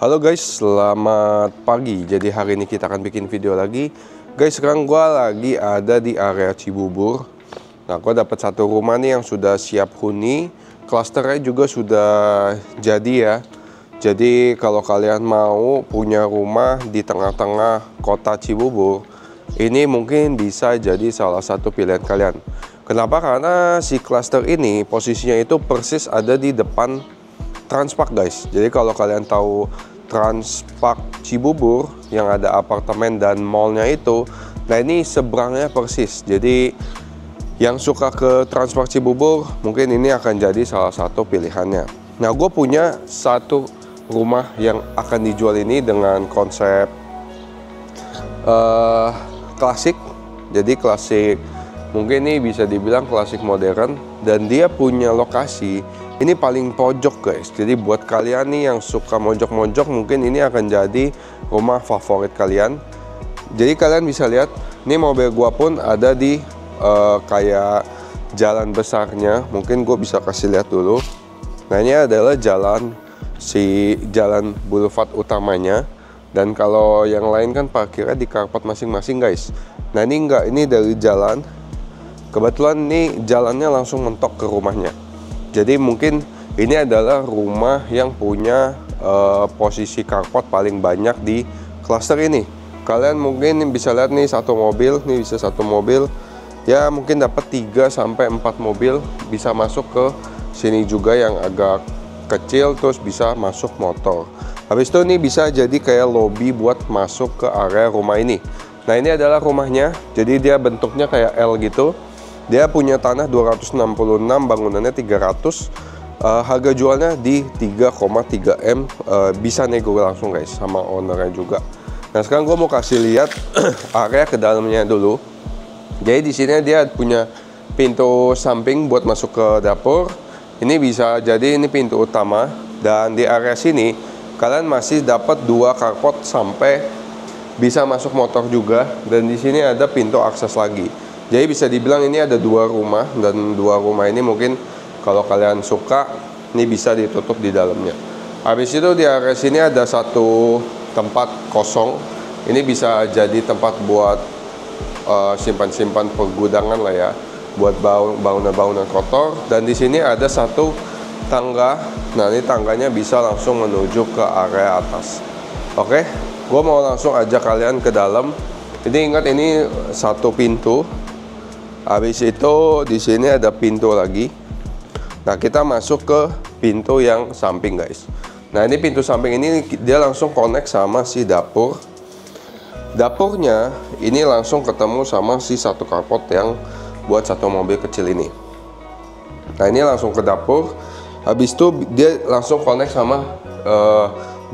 Halo guys, selamat pagi. Jadi hari ini kita akan bikin video lagi. Guys, sekarang gua lagi ada di area Cibubur. Nah, gua dapat satu rumah nih yang sudah siap huni. Klasternya juga sudah jadi ya. Jadi kalau kalian mau punya rumah di tengah-tengah kota Cibubur, ini mungkin bisa jadi salah satu pilihan kalian. Kenapa? Karena si klaster ini posisinya itu persis ada di depan Transpark guys. Jadi kalau kalian tahu Transpark Cibubur yang ada apartemen dan mallnya itu, nah ini seberangnya persis. Jadi yang suka ke Transpark Cibubur mungkin ini akan jadi salah satu pilihannya. Nah, gue punya satu rumah yang akan dijual ini dengan konsep klasik. Jadi klasik, mungkin ini bisa dibilang klasik modern, dan dia punya lokasi ini paling pojok guys. Jadi buat kalian nih yang suka mojok-mojok, mungkin ini akan jadi rumah favorit kalian. Jadi kalian bisa lihat, ini mobil gua pun ada di kayak jalan besarnya. Mungkin gue bisa kasih lihat dulu. Nah, ini adalah jalan boulevard utamanya. Dan kalau yang lain kan parkirnya di carport masing-masing guys. Nah, ini enggak, ini dari jalan. Kebetulan ini jalannya langsung mentok ke rumahnya. Jadi mungkin ini adalah rumah yang punya posisi carport paling banyak di klaster ini. Kalian mungkin bisa lihat nih, satu mobil, nih bisa satu mobil. Ya mungkin dapat 3 sampai 4 mobil bisa masuk ke sini juga yang agak kecil, terus bisa masuk motor. Habis itu nih bisa jadi kayak lobby buat masuk ke area rumah ini. Nah, ini adalah rumahnya. Jadi dia bentuknya kayak L gitu. Dia punya tanah 266, bangunannya 300. Harga jualnya di 3,3 M. Bisa nego langsung guys sama ownernya juga. Nah, sekarang gue mau kasih lihat area ke dalamnya dulu. Jadi di sini dia punya pintu samping buat masuk ke dapur. Ini bisa jadi ini pintu utama, dan di area sini kalian masih dapat 2 carport sampai bisa masuk motor juga, dan di sini ada pintu akses lagi. Jadi bisa dibilang ini ada 2 rumah, dan 2 rumah ini mungkin kalau kalian suka ini bisa ditutup di dalamnya. Habis itu di area sini ada satu tempat kosong. Ini bisa jadi tempat buat simpan-simpan pergudangan lah ya, buat bangunan-bangunan kotor. Dan di sini ada satu tangga. Nah, ini tangganya bisa langsung menuju ke area atas. Oke, gue mau langsung ajak kalian ke dalam. Ini ingat, ini satu pintu. Habis itu di sini ada pintu lagi. Nah, kita masuk ke pintu yang samping guys. Nah, ini pintu samping ini dia langsung connect sama si dapur. Dapurnya ini langsung ketemu sama si satu carport yang buat satu mobil kecil ini. Nah, ini langsung ke dapur. Habis itu dia langsung connect sama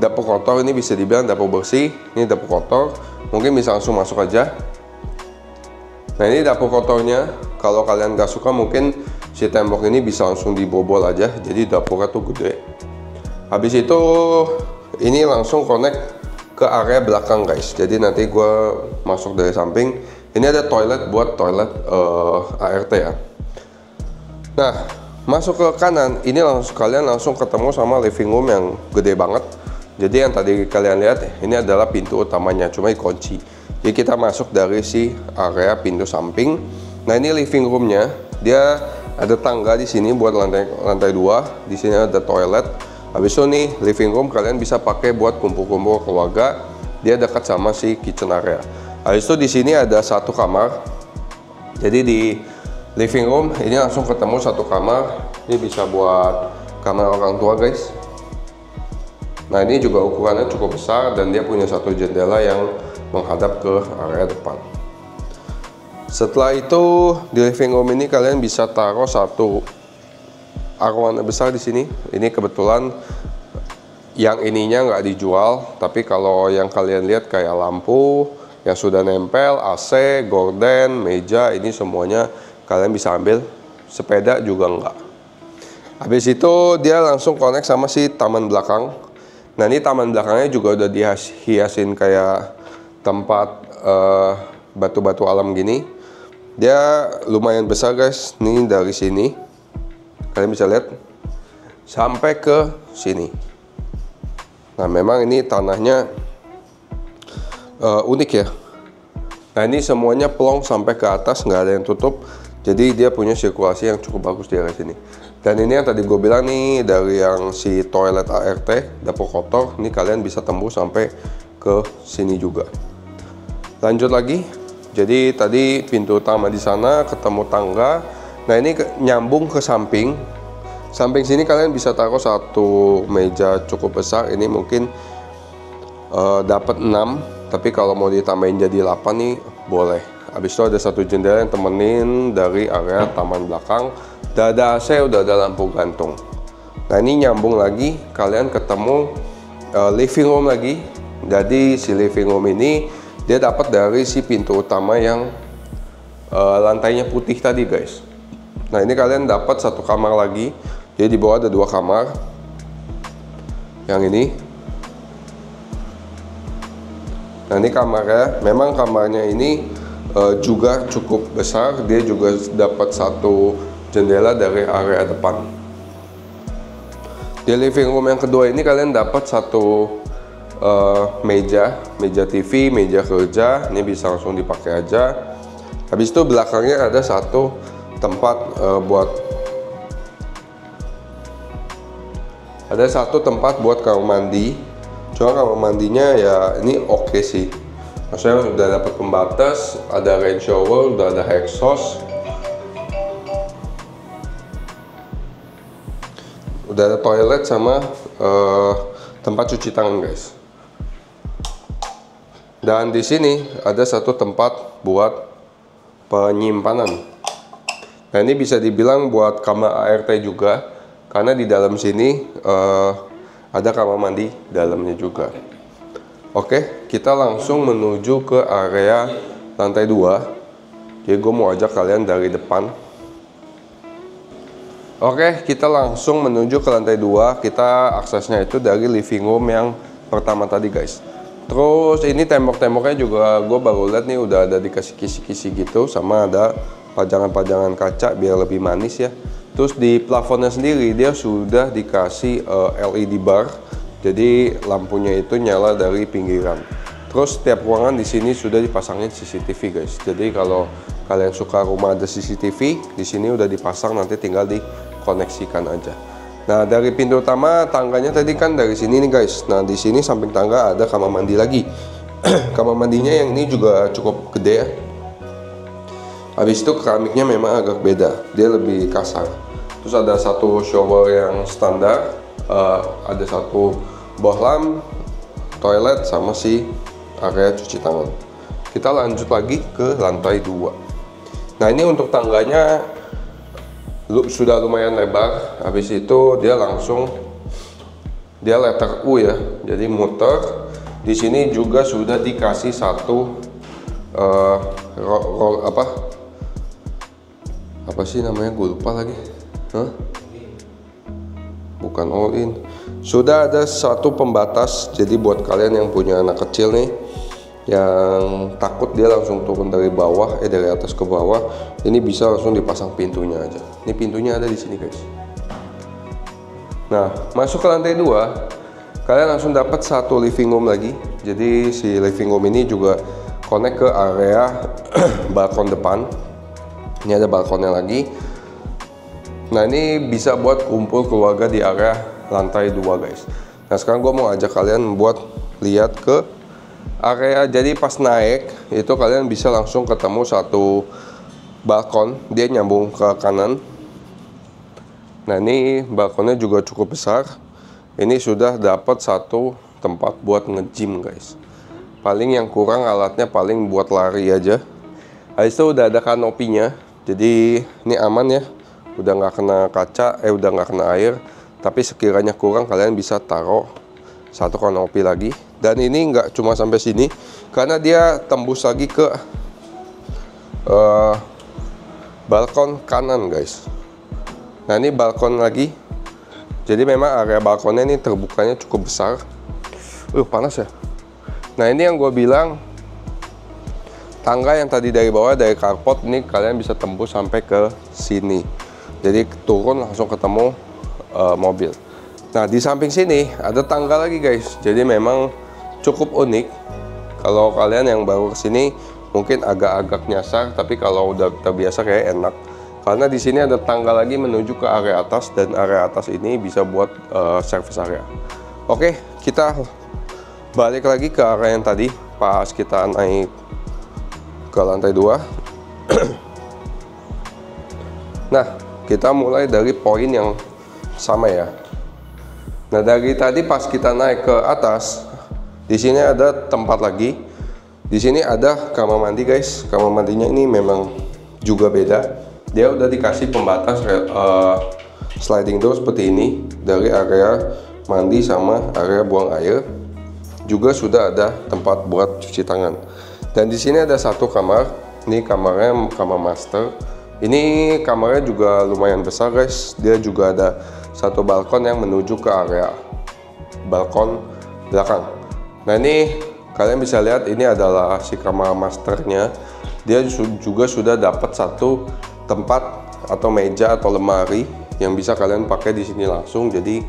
dapur kotor. Ini bisa dibilang dapur bersih. Ini dapur kotor, mungkin bisa langsung masuk aja. Nah, ini dapur kotornya. Kalau kalian gak suka, mungkin si tembok ini bisa langsung dibobol aja. Jadi dapurnya tuh gede. Habis itu ini langsung connect ke area belakang guys. Jadi nanti gue masuk dari samping. Ini ada toilet buat toilet ART ya. Nah, masuk ke kanan ini kalian langsung ketemu sama living room yang gede banget. Jadi yang tadi kalian lihat ini adalah pintu utamanya, cuma dikunci. Jadi kita masuk dari si area pintu samping. Nah, ini living roomnya. Dia ada tangga di sini buat lantai 2. Di sini ada toilet. Habis itu nih living room kalian bisa pakai buat kumpul-kumpul keluarga. Dia dekat sama si kitchen area. Habis itu di sini ada satu kamar. Jadi di living room ini langsung ketemu satu kamar. Ini bisa buat kamar orang tua guys. Nah, ini juga ukurannya cukup besar, dan dia punya satu jendela yang menghadap ke area depan. Setelah itu di living room ini kalian bisa taruh satu arwana besar di sini. Ini kebetulan yang ininya nggak dijual, tapi kalau yang kalian lihat kayak lampu yang sudah nempel, AC, gorden, meja, ini semuanya kalian bisa ambil. Sepeda juga enggak. Habis itu dia langsung connect sama si taman belakang. Nah, ini taman belakangnya juga udah dihiasin kayak tempat batu-batu alam gini. Dia lumayan besar guys. Ini dari sini kalian bisa lihat sampai ke sini. Nah memang ini tanahnya unik ya. Nah ini semuanya plong sampai ke atas, nggak ada yang tutup. Jadi dia punya sirkulasi yang cukup bagus di area sini. Dan ini yang tadi gue bilang nih, dari yang si toilet ART, dapur kotor, ini kalian bisa tembus sampai ke sini juga. Lanjut lagi. Jadi tadi pintu utama di sana, ketemu tangga. Nah ini nyambung ke samping. Samping sini kalian bisa taruh satu meja cukup besar. Ini mungkin dapat 6, tapi kalau mau ditambahin jadi 8 nih boleh. Habis itu ada satu jendela yang temenin dari area taman belakang. Udah ada AC, udah ada lampu gantung. Nah ini nyambung lagi, kalian ketemu living room lagi. Jadi si living room ini dia dapat dari si pintu utama yang lantainya putih tadi guys. Nah ini kalian dapat satu kamar lagi. Jadi di bawah ada 2 kamar. Yang ini. Nah ini kamarnya, memang kamarnya ini juga cukup besar. Dia juga dapat satu jendela dari area depan. Di living room yang kedua ini kalian dapat satu meja TV, meja kerja. Ini bisa langsung dipakai aja. Habis itu belakangnya ada satu tempat buat kamar mandi. Cuma kamar mandinya ya ini oke sih. Maksudnya udah dapat pembatas, ada rain shower, udah ada exhaust. Udah ada toilet sama tempat cuci tangan guys. Dan di sini ada satu tempat buat penyimpanan. Nah ini bisa dibilang buat kamar ART juga, karena di dalam sini ada kamar mandi dalamnya juga. Oke, kita langsung menuju ke area lantai 2. Jadi gue mau ajak kalian dari depan. Oke, kita langsung menuju ke lantai 2. Kita aksesnya itu dari living room yang pertama tadi guys. Terus ini tembok-temboknya juga gue baru lihat nih udah ada dikasih kisi-kisi gitu, sama ada pajangan-pajangan kaca biar lebih manis ya. Terus di plafonnya sendiri dia sudah dikasih LED bar. Jadi lampunya itu nyala dari pinggiran. Terus setiap ruangan di sini sudah dipasangin CCTV guys. Jadi kalau kalian suka rumah ada CCTV, di sini udah dipasang, nanti tinggal dikoneksikan aja. Nah dari pintu utama, tangganya tadi kan dari sini nih guys. Nah di sini samping tangga ada kamar mandi lagi. Kamar mandinya yang ini juga cukup gede ya. Habis itu keramiknya memang agak beda, dia lebih kasar. Terus ada satu shower yang standar, ada satu bohlam, toilet sama si area cuci tangan. Kita lanjut lagi ke lantai 2. Nah ini untuk tangganya sudah lumayan lebar. Habis itu dia letter U ya, jadi muter. Di sini juga sudah dikasih satu apa sih namanya, gue lupa lagi. Bukan all in. Sudah ada satu pembatas, jadi buat kalian yang punya anak kecil nih yang takut dia langsung turun dari bawah, dari atas ke bawah, ini bisa langsung dipasang pintunya aja. Ini pintunya ada di sini guys. Nah masuk ke lantai 2, kalian langsung dapat satu living room lagi. Jadi si living room ini juga connect ke area balkon depan. Ini ada balkonnya lagi. Nah ini bisa buat kumpul keluarga di area lantai 2 guys. Nah sekarang gue mau ajak kalian buat lihat ke area. Jadi pas naik itu kalian bisa langsung ketemu satu balkon, dia nyambung ke kanan. Nah ini balkonnya juga cukup besar. Ini sudah dapat satu tempat buat nge-gym guys. Paling yang kurang alatnya paling buat lari aja. Habis itu udah ada kanopinya, jadi ini aman ya, udah nggak kena kaca, udah nggak kena air. Tapi sekiranya kurang kalian bisa taruh satu kanopi lagi. Dan ini nggak cuma sampai sini, karena dia tembus lagi ke balkon kanan guys. Nah ini balkon lagi. Jadi memang area balkonnya ini terbukanya cukup besar. Panas ya. Nah ini yang gue bilang, tangga yang tadi dari bawah dari carport ini kalian bisa tembus sampai ke sini. Jadi turun langsung ketemu mobil. Nah, di samping sini ada tangga lagi guys. Jadi memang cukup unik. Kalau kalian yang baru kesini mungkin agak-agak nyasar, tapi kalau udah terbiasa kayak enak. Karena di sini ada tangga lagi menuju ke area atas, dan area atas ini bisa buat service area. Oke, kita balik lagi ke area yang tadi pas kita naik ke lantai 2. Nah, kita mulai dari poin yang sama ya. Nah, dari tadi pas kita naik ke atas, di sini ada tempat lagi. Di sini ada kamar mandi guys. Kamar mandinya ini memang juga beda. Dia udah dikasih pembatas sliding door seperti ini dari area mandi sama area buang air. Juga sudah ada tempat buat cuci tangan. Dan di sini ada satu kamar. Ini kamarnya kamar master. Ini kamarnya juga lumayan besar guys. Dia juga ada satu balkon yang menuju ke area balkon belakang. Nah, ini kalian bisa lihat ini adalah si kamar masternya. Dia juga sudah dapat satu tempat atau meja atau lemari yang bisa kalian pakai di sini langsung. Jadi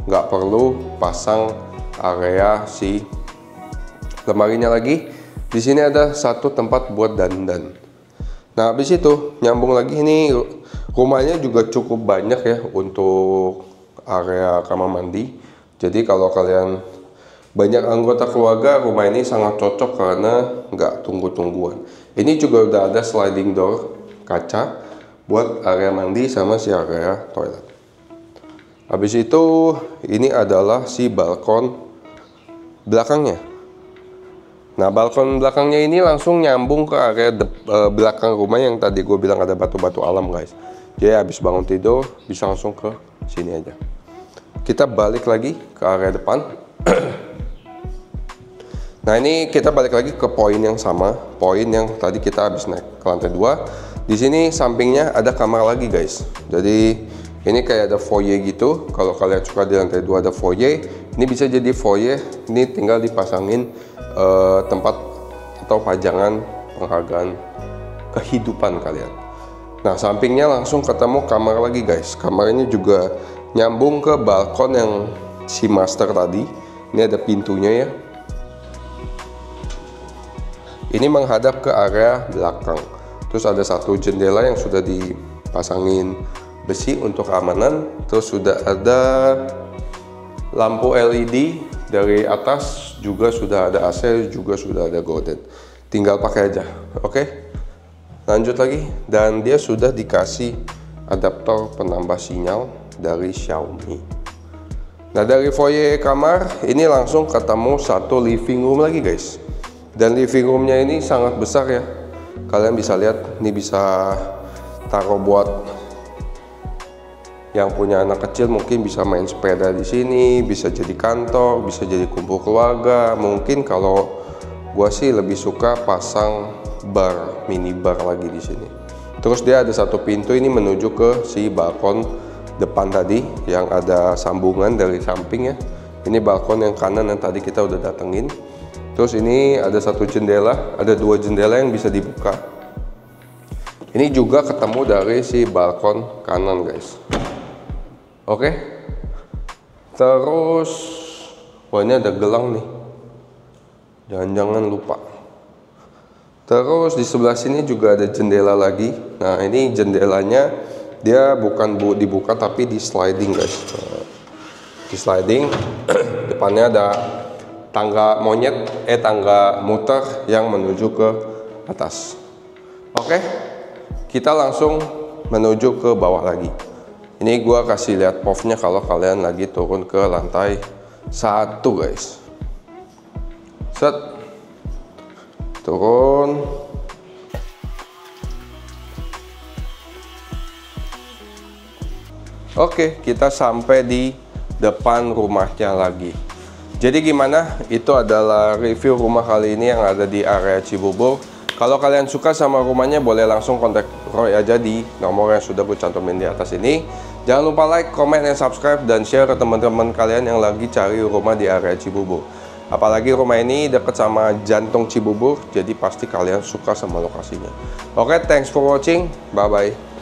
nggak perlu pasang area si lemarinya lagi. Di sini ada satu tempat buat dandan. Nah, habis itu nyambung lagi, ini rumahnya juga cukup banyak ya untuk area kamar mandi. Jadi kalau kalian banyak anggota keluarga, rumah ini sangat cocok karena nggak tunggu-tungguan. Ini juga udah ada sliding door kaca buat area mandi sama si area toilet. Habis itu ini adalah si balkon belakangnya. Nah, balkon belakangnya ini langsung nyambung ke area belakang rumah yang tadi gue bilang ada batu-batu alam guys. Jadi habis bangun tidur bisa langsung ke sini aja. Kita balik lagi ke area depan. Nah, ini kita balik lagi ke poin yang sama, poin yang tadi kita habis naik ke lantai 2. Di sini sampingnya ada kamar lagi guys. Jadi ini kayak ada foyer gitu. Kalau kalian suka di lantai 2 ada foyer, ini bisa jadi foyer. Ini tinggal dipasangin tempat atau pajangan penghargaan kehidupan kalian. Nah, sampingnya langsung ketemu kamar lagi guys. Kamar ini juga nyambung ke balkon yang si master tadi. Ini ada pintunya ya. Ini menghadap ke area belakang. Terus ada satu jendela yang sudah dipasangin besi untuk keamanan. Terus sudah ada lampu LED dari atas, juga sudah ada AC, juga sudah ada gorden. Tinggal pakai aja. Oke, lanjut lagi. Dan dia sudah dikasih adaptor penambah sinyal dari Xiaomi. Nah, dari foyer kamar ini langsung ketemu satu living room lagi guys. Dan living roomnya ini sangat besar ya. Kalian bisa lihat, ini bisa taruh buat yang punya anak kecil, mungkin bisa main sepeda di sini, bisa jadi kantor, bisa jadi kumpul keluarga. Mungkin kalau gua sih lebih suka pasang bar, mini bar lagi di sini. Terus dia ada satu pintu ini menuju ke si balkon depan tadi yang ada sambungan dari samping ya. Ini balkon yang kanan yang tadi kita udah datengin. Terus ini ada satu jendela, ada dua jendela yang bisa dibuka. Ini juga ketemu dari si balkon kanan guys. Oke, terus wah, ini ada gelang nih, jangan lupa. Terus di sebelah sini juga ada jendela lagi. Nah, ini jendelanya dia bukan dibuka tapi di sliding guys. Di sliding depannya ada tangga monyet, tangga muter yang menuju ke atas. Oke, kita langsung menuju ke bawah lagi. Ini gua kasih lihat POV-nya kalau kalian lagi turun ke lantai 1 guys. Set, turun. Oke, kita sampai di depan rumahnya lagi. Jadi gimana? Itu adalah review rumah kali ini yang ada di area Cibubur. Kalau kalian suka sama rumahnya, boleh langsung kontak Roy aja di nomor yang sudah gue cantumin di atas ini. Jangan lupa like, comment, dan subscribe, dan share ke teman-teman kalian yang lagi cari rumah di area Cibubur. Apalagi rumah ini dekat sama jantung Cibubur, jadi pasti kalian suka sama lokasinya. Oke, thanks for watching. Bye-bye.